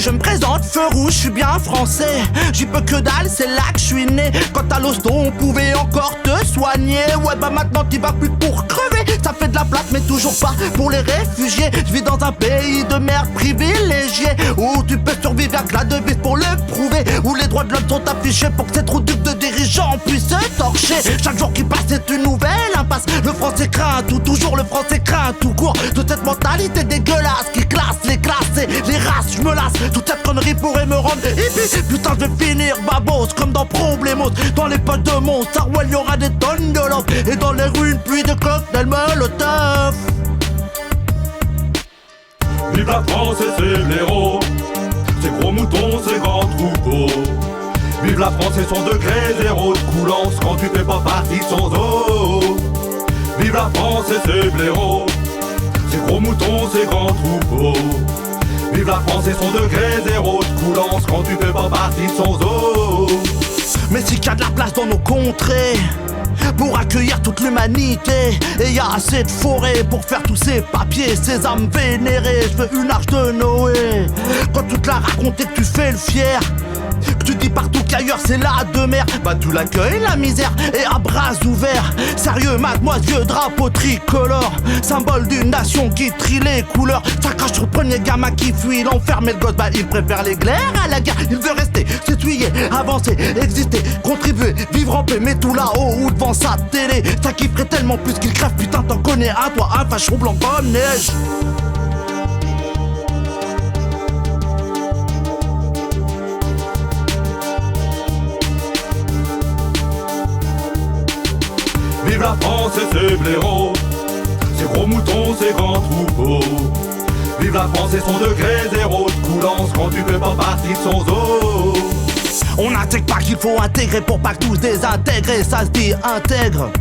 je me présente, feu rouge, je suis bien français. J'y peux que dalle, c'est là que je suis né. Quand à l'hosto, on pouvait encore te soigner. Ouais, bah maintenant t'y vas plus pour crever. Ça fait de la place, mais toujours pas pour les réfugiés. Je vis dans un pays de merde privilégié, où tu peux survivre avec la devise pour le prouver, où les droits de l'homme sont affichés pour que cette route de dirigeants puisse se torcher. Chaque jour qui passe c'est une nouvelle impasse. Le français craint tout, toujours le français craint tout court. Toute cette mentalité dégueulasse qui classe les classes et les races, je me lasse. Toute cette connerie pourrait me rendre hippie. Putain je vais finir babos comme dans Problemos. Dans les poches de mon Star Wars y'aura des tonnes de love, et dans les rues une pluie de cocktails Molotov. Vive la France et ses blaireaux, ses gros moutons, ses grands troupeaux. Vive la France et son degré zéro de coulance quand tu fais pas partie de son zoo. Vive la France et ses blaireaux, ses gros moutons, ses grands troupeaux. Vive la France et son degré zéro de coulance quand tu fais pas partie de son zoo. Mais si qu'il y a de la place dans nos contrées pour accueillir toute l'humanité, et y a assez de forêts pour faire tous ces papiers, ces âmes vénérées. Je veux une arche de Noé. Quand tu te l'as raconté que tu fais le fier, que tu dis partout qu'ailleurs c'est la demeure, bah tu l'accueilles la misère et à bras ouverts. Sérieux mademoiselle, drapeau tricolore, symbole d'une nation qui trie les couleurs. Ça crache sur le premier gamin qui fuit l'enfer, mais le gosse bah il préfère les glaires à la guerre. Il veut rester, s'essuyer, avancer, exister, contribuer, vivre en paix, mais tout là-haut ou devant sa télé. Ça kifferait tellement plus qu'il crève, putain t'en connais un toi, un facho blanc comme neige. Vive la France et ses blaireaux, ses gros moutons, ses grands troupeaux. Vive la France et son degré zéro de coulance quand tu fais pas partie de son zoo. On n'intègre pas qu'il faut intégrer pour pas que tous désintégrer, ça se dit intègre.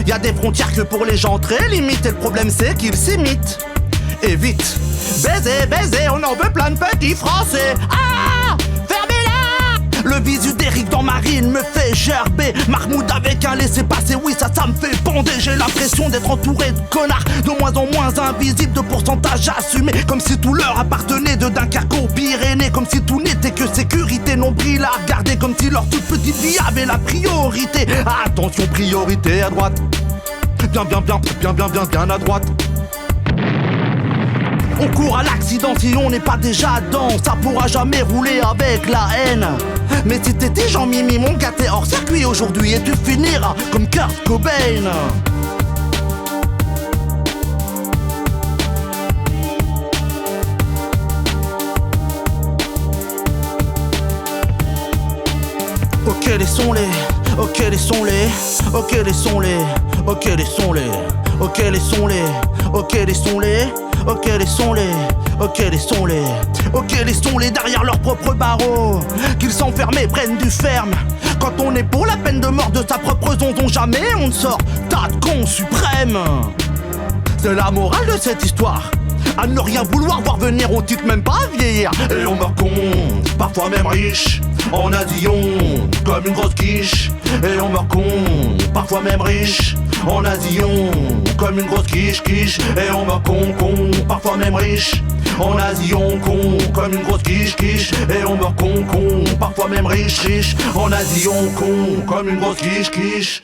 Y'a des frontières que pour les gens très limites, et le problème c'est qu'ils s'imitent. Et vite, baiser, baiser, on en veut plein de petits français. Ah, fermez-la. Le visu d'Éric dans Marine me fait gerber. Mahmoud avec un laissez-passer, oui ça me fait bonder. J'ai l'impression d'être entouré de connards, de moins en moins invisibles, de pourcentage assumé. Comme si tout leur appartenait, de Dunkerque aux Pyrénées. Comme si tout n'était que sécurité, nombril à regarder. Comme si leur toute petite vie avait la priorité. Attention, priorité à droite. Bien à droite. On court à l'accident si on n'est pas déjà dedans. Ça pourra jamais rouler avec la haine. Mais si t'étais Jean-Mimi, mon gars t'es hors circuit aujourd'hui, et tu finiras comme Kurt Cobain. Ok laissons-les, ok laissons-les, ok laissons-les, ok laissons-les, ok laissons-les, ok laissons-les, ok laissons-les, ok laissons-les, ok laissons-les derrière leurs propres barreaux, qu'ils s'enferment et prennent du ferme. Quand on est pour la peine de mort de sa propre zonzon, jamais on ne sort. Tas de cons suprêmes. C'est la morale de cette histoire. À ne rien vouloir voir venir, on titre même pas vieillir. Et on meurt con, parfois même riche, en Asillon, comme une grosse quiche. Et on meurt con, parfois même riche, en Asillon, comme une grosse quiche. Et on meurt con, parfois même riche, en Asillon, comme une grosse quiche. Et on meurt con, parfois même riche, en Asillon, comme une grosse quiche.